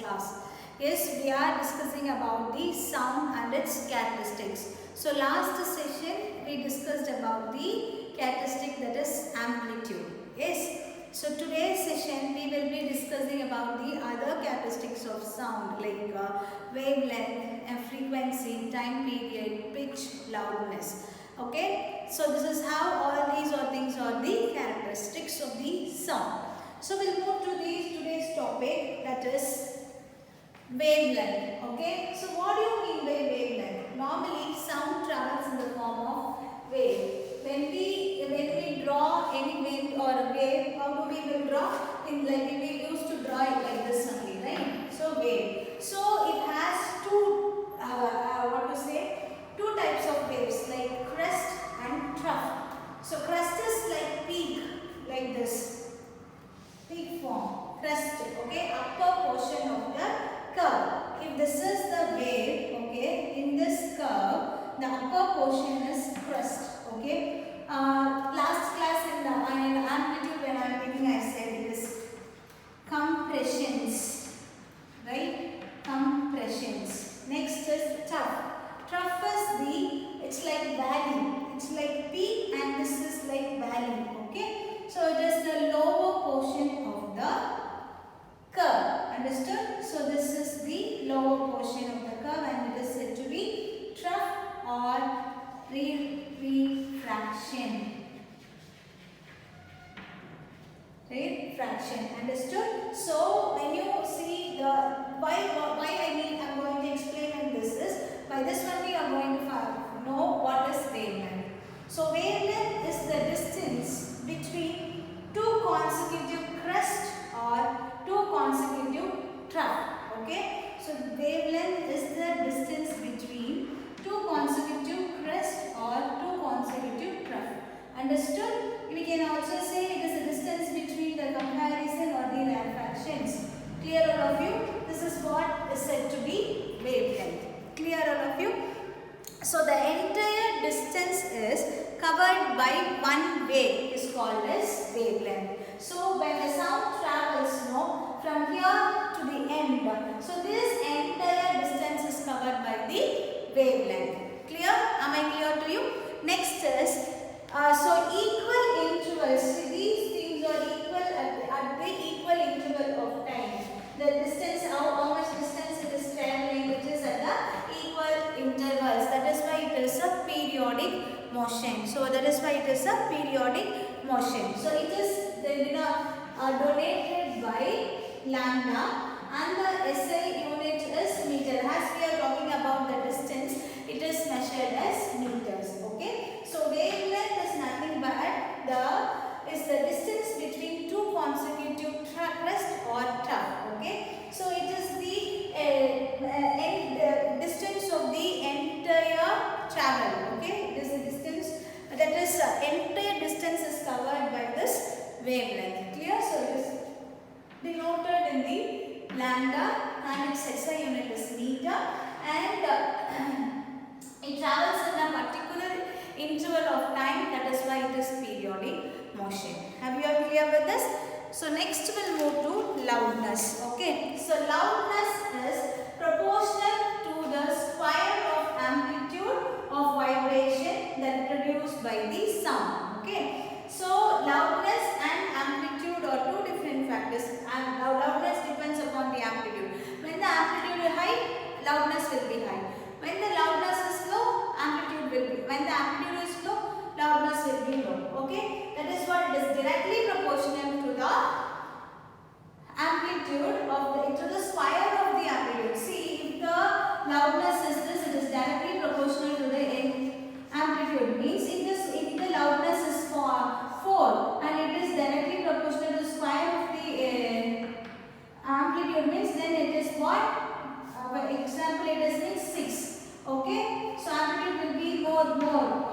class. Yes, we are discussing about the sound and its characteristics. So last session we discussed about the characteristic that is amplitude. Yes. So today's session we will be discussing about the other characteristics of sound like wavelength, frequency, time period, pitch, loudness. Okay. So this is how all these things are the characteristics of the sound. So we'll move to today's topic, that is wavelength. Okay. So what do you mean by wavelength? Normally sound travels in the form of wave. When we draw any wind or a wave, how do we will draw? We used to draw it like this only, right? So wave. So it has two types of waves, like crest and trough. So crest is like peak, like this, peak form, crest. Okay, upper portion of the curve. If this is the wave, okay, in this curve, the upper portion is crest. Okay. Last class in the amplitude, when I am thinking, I said it is compressions, right? Compressions. Next is trough. Trough is it's like valley. It's like peak and this is like valley. Okay. So it is the lower portion of the curve. Understood? So this is the lower portion of the curve and it is said to be trough or refraction. Refraction. Understood? So when you see the why I'm going to explain in this is by this one we are going to know what is wavelength. So wavelength is the distance between two consecutive crest or two consecutive trough. Okay. So wavelength is the distance between two consecutive crest or two consecutive trough. Understood? We can also say it is the distance between the comparison or the refractions. Clear all of you? This is what is said to be wavelength. Clear all of you? So the entire distance is covered by one wave is called as wavelength. So when the sound travels from here to the end, so this entire distance is covered by the wavelength. Clear? Am I clear to you? Next is so equal intervals. So these things are equal at the equal interval of time. The distance, how much distance it is traveling, which is at the equal intervals. That is why it is a periodic motion. So that is why it is a periodic motion. So it is donated by lambda and the SI unit is meter. As we are talking about the distance, it is measured as meters. Okay. So wavelength is nothing but the distance between two consecutive crest or trough. Okay. So it is the distance of the entire travel. Okay. It is the distance, that is entire distance is covered by this wavelength. Clear? So it is denoted in the lambda and its SI unit is meter and it travels in a particular interval of time, that is why it is periodic motion. Have you all clear with this? So next we'll move to loudness. Okay. So loudness is proportional to the square of amplitude of vibration that produced by the sound. Okay. So loudness and amplitude are two different factors. And loudness depends upon the amplitude. When the amplitude is high, loudness will be high. When the loudness is low, amplitude will be. When the amplitude is low, loudness will be low. Okay. That is what it is directly proportional to the amplitude to the square of the amplitude. See, if the loudness is this, it is directly proportional to the amplitude. Means if the loudness is 4 and it is directly proportional to the square of the amplitude, means then it is what? For example, it is means 6. Okay. So amplitude will be more.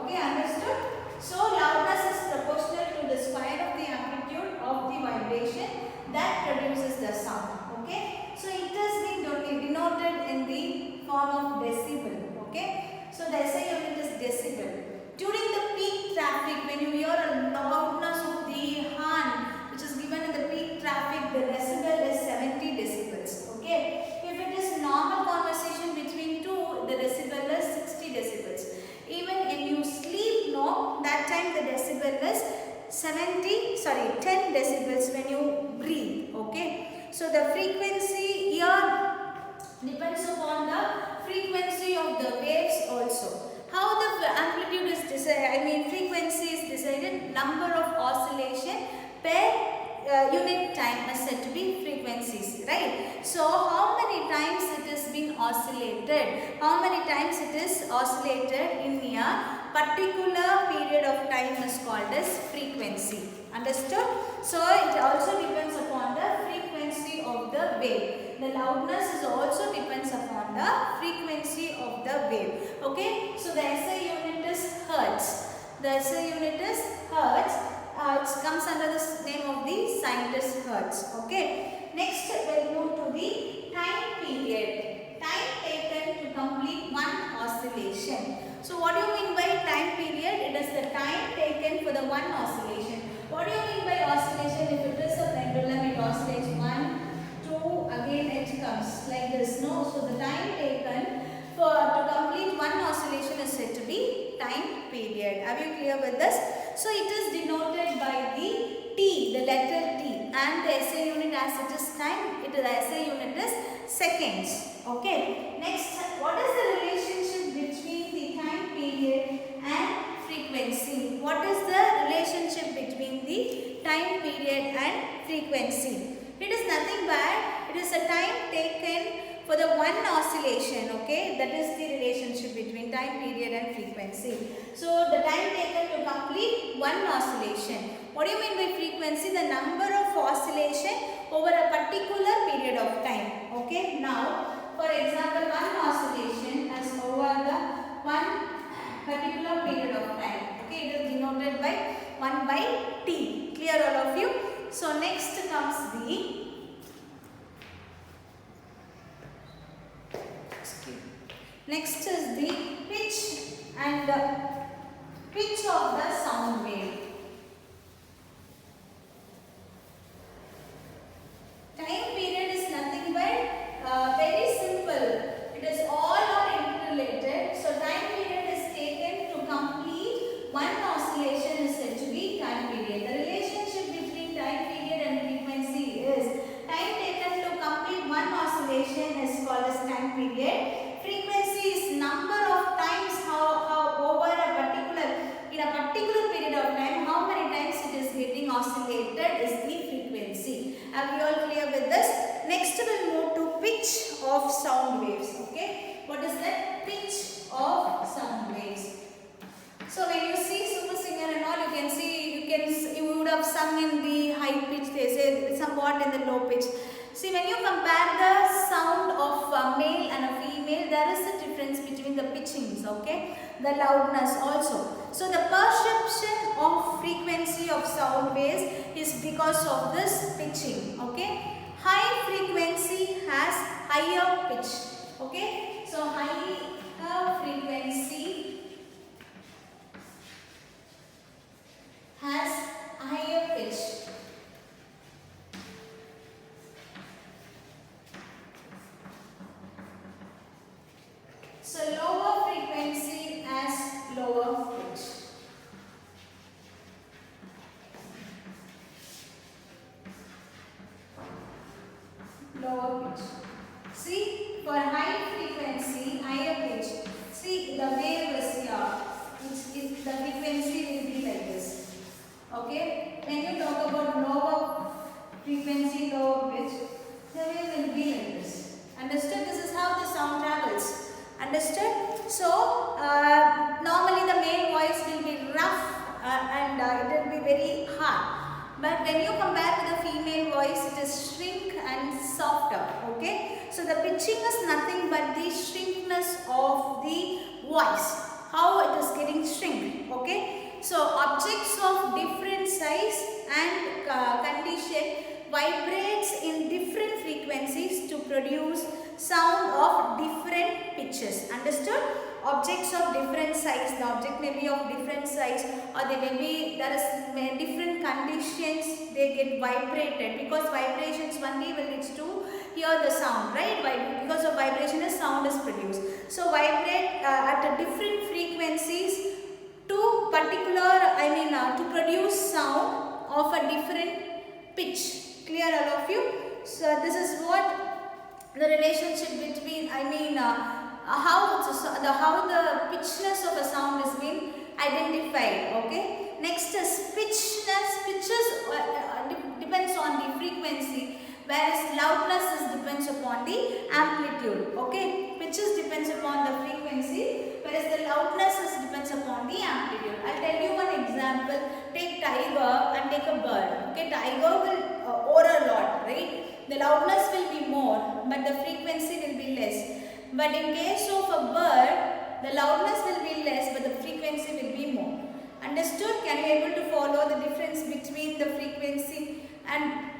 Okay. Understood? So loudness is proportional to the square of the amplitude of the vibration that produces the sound. Okay. So it has been denoted in the form of decibel. Okay. So the SI unit is decibel. During the peak traffic, when you hear a loudness of the horn, which is given in the peak traffic, the decibel is 70 decibels. Okay. frequency here depends upon the frequency of the waves also. How the amplitude is decided, I mean frequency is decided, number of oscillation per unit time is said to be frequencies, right? So how many times it is being oscillated, how many times it is oscillated in a particular period of time is called as frequency. Understood? So it also depends upon the frequency of the wave. The loudness is also depends upon the frequency of the wave. Okay? So the SI unit is hertz. The SI unit is hertz. It comes under the name of the scientist hertz. Okay? Next we'll move to the time period. Time taken to complete one oscillation. So what do you mean by time period? It is the time taken for the one oscillation. What do you mean by oscillation? If it is a pendulum, it oscillates 1, 2, again it comes like this. No, so the time taken to complete one oscillation is said to be time period. Are you clear with this? So it is denoted by the T, the letter T, and the SI unit as it is time. The SI unit is seconds. Okay. Next, what is the relationship between the time period and frequency? What is the relationship between the time period and frequency? It is nothing but it is a time taken for the one oscillation. Okay, that is the relationship between time period and frequency. So the time taken to complete one oscillation. What do you mean by frequency? The number of oscillation over a particular period of time. Okay, now for example, one oscillation is over the one particular period of time. Okay, it is denoted by 1 by T. Clear all of you? So next comes the next is the pitch and pitch of the sound wave. Time period is nothing but very simple. It is all are interrelated. So time period is taken to complete one oscillation is said to be time period. The relationship between time period and frequency is time taken to complete one oscillation is called as time period. Frequency is number of times how over a particular in a particular period of time how many times it is getting oscillated is the frequency. Are we all clear with this? Next we'll move to pitch of sound waves. Okay, what is that? Pitch of sound waves. So when you see Super Singer and all, you can see you would have sung in the high pitch. They say somewhat in the low pitch. See, when you compare the sound of a male and a female, there is a difference between the pitchings, okay? The loudness also. So the perception of frequency of sound waves is because of this pitching, okay? High frequency has higher pitch, okay? So higher frequency has higher pitch. So lower frequency has lower pitch. Lower pitch. See, for high frequency, higher pitch. See, the wave is here. The frequency will be like this. Okay. When you talk about lower frequency, lower pitch, the wave will be like this. Understood? This is how the sound travels. Understood? So, normally the male voice will be rough and it will be very hard. But when you compare with the female voice, it is shrink and softer. Okay? So, the pitching is nothing but the shrinkness of the voice. How it is getting shrink. Okay? So, objects of different size and condition vibrates in different frequencies to produce sound of different pitches. Understood? Objects of different size. The object may be of different size, or they may be, there is different conditions, they get vibrated, because vibrations only will lead to hear the sound, right? Because of vibration a sound is produced. So vibrate at a different frequencies to to produce sound of a different pitch. Clear all of you? So this is what the relationship between, how the pitchness of a sound is being identified. Okay. Next is pitchness. Pitches depends on the frequency, whereas loudness depends upon the amplitude. Okay. Pitches depends upon the frequency, whereas the loudness depends upon the amplitude. I'll tell you one example. Take tiger and take a bird. Okay. Tiger will roar a lot, right? The loudness will be more, but the frequency will be less. But in case of a bird, the loudness will be less, but the frequency will be more. Understood? Can you able to follow the difference between the frequency and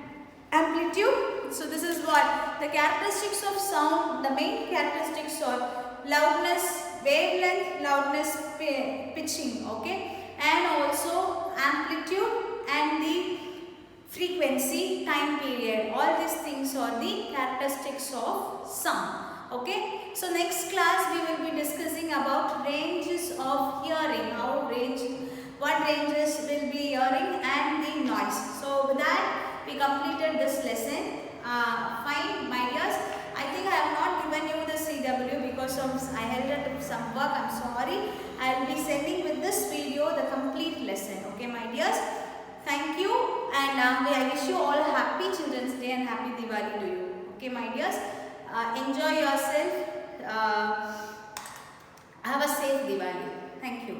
amplitude? So this is what the characteristics of sound. The main characteristics are loudness, wavelength, loudness, pitching. Okay, and also amplitude and the frequency, time period. All these things are the characteristics of sound. Okay, so next class we will be discussing about ranges of hearing, what ranges will be hearing and the noise. So with that we completed this lesson. Fine, my dears. I think I have not given you the CW because I held up some work. I'm sorry. I will be sending with this video the complete lesson. Okay, my dears. Thank you, and I wish you all a happy Children's Day and happy Diwali to you. Okay, my dears. Enjoy yourself. Have a safe Diwali. Thank you.